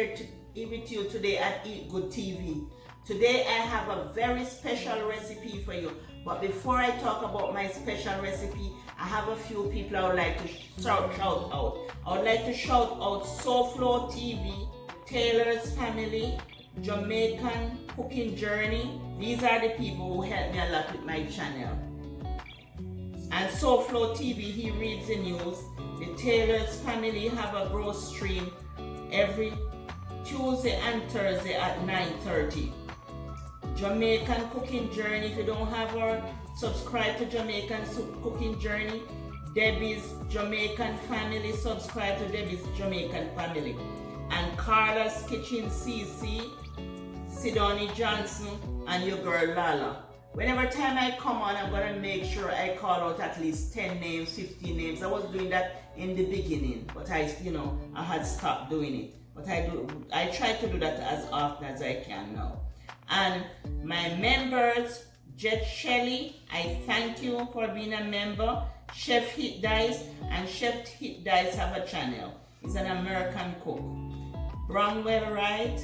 with you today at Eat Good TV. Today I have a very special recipe for you. But before I talk about my special recipe, I have a few people I would like to shout out. I would like to shout out SoFlo TV, Taylor's Family, Jamaican Cooking Journey. These are the people who help me a lot with my channel. And SoFlo TV, he reads the news. The Taylor's Family have a growth stream every Tuesday and Thursday at 9:30. Jamaican Cooking Journey, if you don't have her, subscribe to Jamaican Cooking Journey. Debbie's Jamaican Family, subscribe to Debbie's Jamaican Family. And Carla's Kitchen CC, Sidoni Johnson, and your girl Lala. Whenever time I come on, I'm going to make sure I call out at least 10 names, 15 names. I was doing that in the beginning, but I had stopped doing it. But I try to do that as often as I can now. And my members, Jet Shelley, I thank you for being a member. Chef Hit Dice, and Chef Hit Dice have a channel. He's an American cook. Bromwell Wright,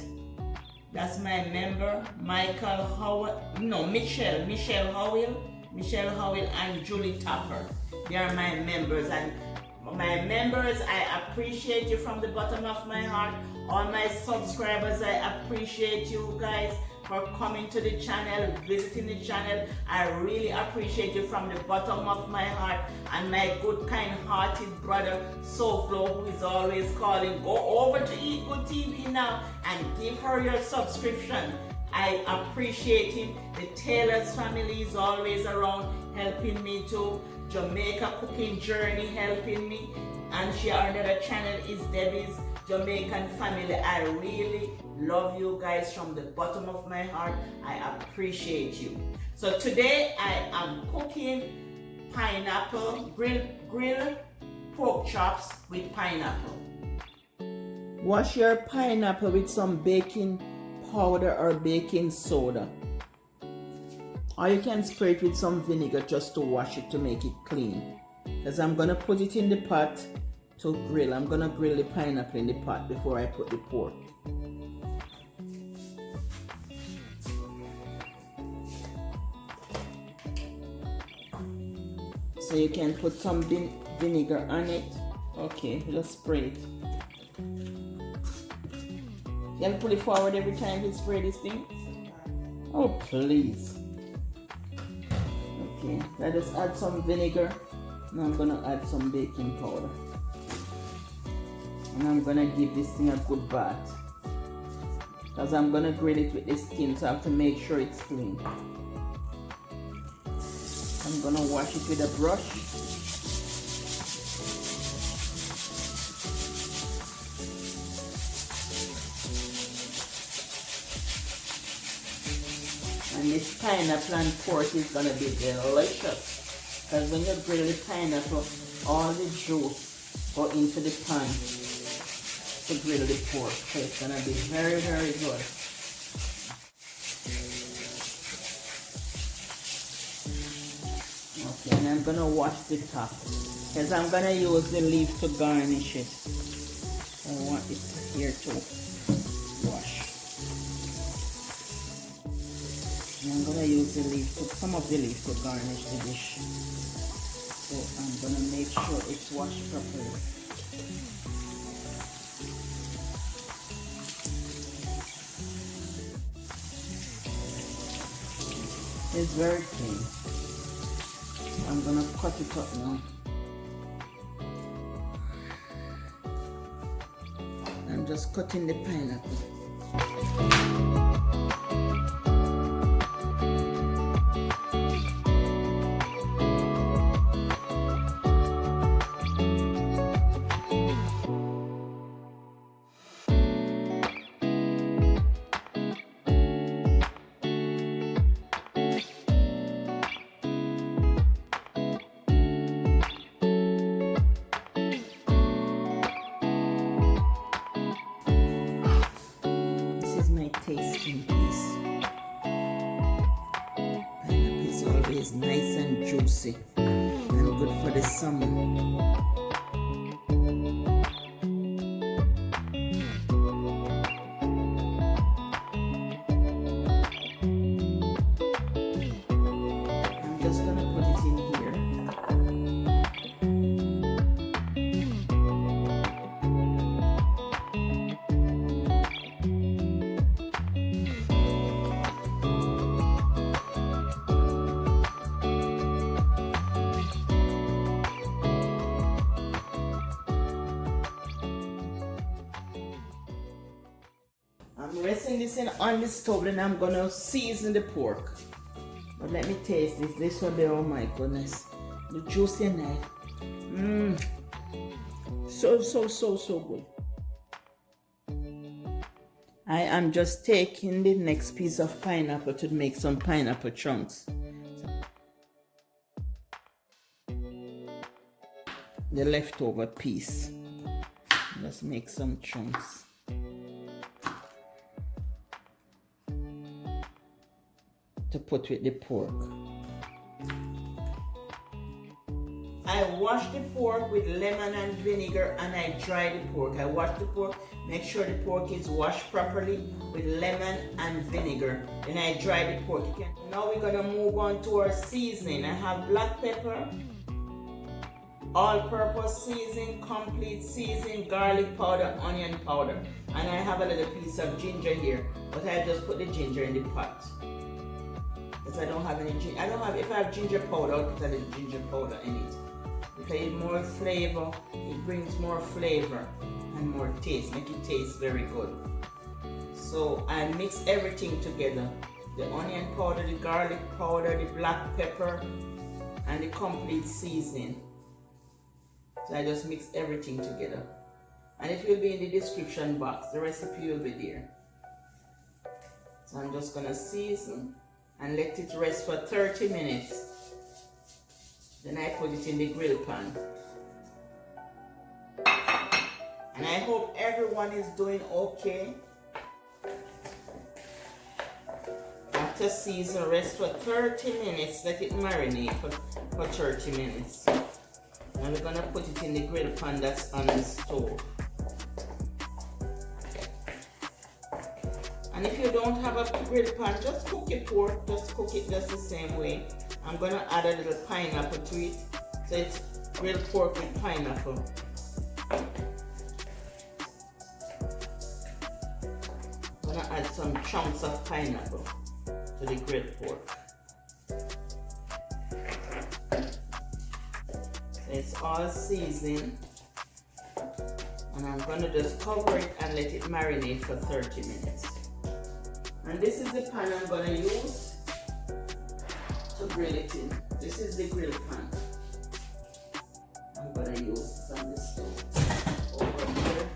that's my member. Michelle Howell, and Julie Topper. They are my members, and my members, I appreciate you from the bottom of my heart. All my subscribers, I appreciate you guys for coming to the channel, visiting the channel. I really appreciate you from the bottom of my heart. And my good, kind-hearted brother, SoFlo, who is always calling, go over to Eat Good TV now and give her your subscription. I appreciate him. The Taylor's Family is always around helping me too. Jamaica Cooking Journey helping me. And another channel is Debbie's Jamaican Family. I really love you guys from the bottom of my heart. I appreciate you. So today I am cooking pineapple, grilled pork chops with pineapple. Wash your pineapple with some baking powder or baking soda. Or you can spray it with some vinegar just to wash it to make it clean. Because I'm going to put it in the pot to grill. I'm going to grill the pineapple in the pot before I put the pork. So you can put some vinegar on it. Okay, just spray it. You can pull it forward every time you spray this thing. Oh, please. Okay, I just add some vinegar. Now I'm gonna add some baking powder. And I'm gonna give this thing a good bath. Because I'm gonna grill it with the skin, so I have to make sure it's clean. I'm gonna wash it with a brush. And this pineapple and pork is gonna be delicious. Because when you grill the pineapple, all the juice go into the pan to grill the pork. So it's gonna be very, very good. Okay, and I'm gonna wash the top. Because I'm gonna use the leaf to garnish it. I want it here to wash. And I'm gonna use the leaf, some of the leaf to garnish the dish. So I'm gonna make sure it's washed properly. It's very clean. I'm gonna cut it up now. I'm just cutting the pineapple. Tasting piece. Pineapple is always nice and juicy and good for the summer. just gonna put it in here. I'm resting this in on the stove, and I'm gonna season the pork. But let me taste this. This one there, oh my goodness. The juicy knife. So good. I am just taking the next piece of pineapple to make some pineapple chunks. The leftover piece. Let's make some chunks. To put with the pork. I wash the pork with lemon and vinegar, and I dry the pork. I wash the pork, make sure the pork is washed properly with lemon and vinegar. Then I dry the pork. Now we're gonna move on to our seasoning. I have black pepper, all-purpose seasoning, complete seasoning, garlic powder, onion powder. And I have a little piece of ginger here, but I just put the ginger in the pot. Because I don't have any ginger. If I have ginger powder, I'll put a little ginger powder in it. Because it more flavor, it brings more flavor and more taste, make it taste very good. So I mix everything together. The onion powder, the garlic powder, the black pepper, and the complete seasoning. So I just mix everything together. And it will be in the description box. The recipe will be there. So I'm just gonna season and let it rest for 30 minutes. Then I put it in the grill pan. And I hope everyone is doing okay. After season, rest for 30 minutes. Let it marinate for 30 minutes. And we're gonna put it in the grill pan that's on the stove. And if you don't have a grill pan, just cook your pork, just cook it just the same way. I'm gonna add a little pineapple to it. So it's grilled pork with pineapple. I'm gonna add some chunks of pineapple to the grilled pork. So it's all seasoned. And I'm gonna just cover it and let it marinate for 30 minutes. And this is the pan I'm gonna use to grill it in. This is the grill pan I'm gonna use on the stove over here.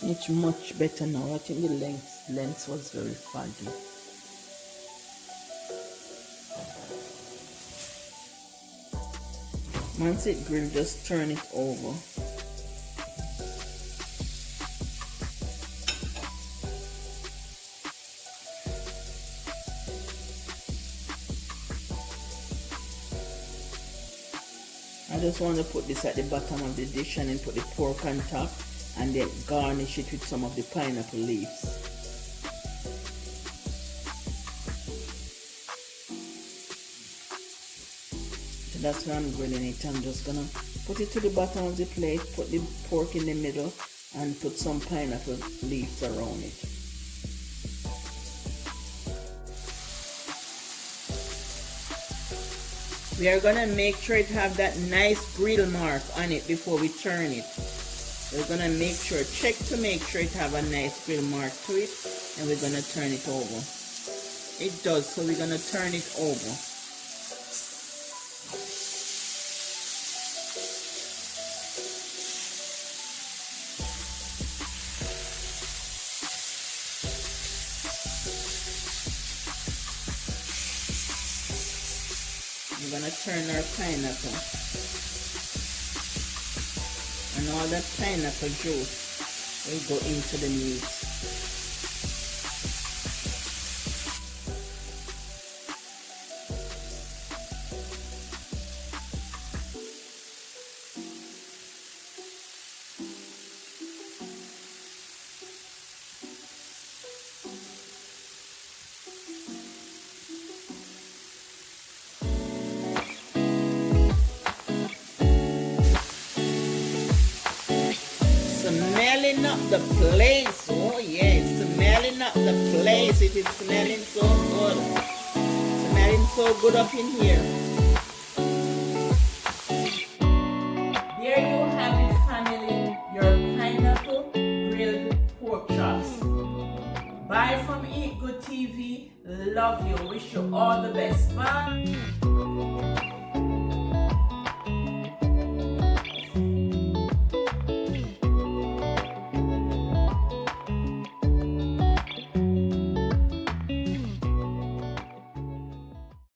It's much better now. I think the length was very foggy. Once it grilled, just turn it over. I just want to put this at the bottom of the dish and then put the pork on top and then garnish it with some of the pineapple leaves. So that's why I'm grilling it. I'm just gonna put it to the bottom of the plate, put the pork in the middle, and put some pineapple leaves around it. We are gonna make sure it have that nice grill mark on it before we turn it. We're gonna make sure, check to make sure it have a nice grill mark to it, and we're gonna turn it over. It does, so we're gonna turn it over. We're gonna turn our pineapple, and all that pineapple juice will go into the meat. the place. Oh yeah, it's smelling up the place. It is smelling so good. Smelling so good up in here. There you have it, family. Your pineapple grilled pork chops. Bye from Eat Good TV. Love you. Wish you all the best. Bye.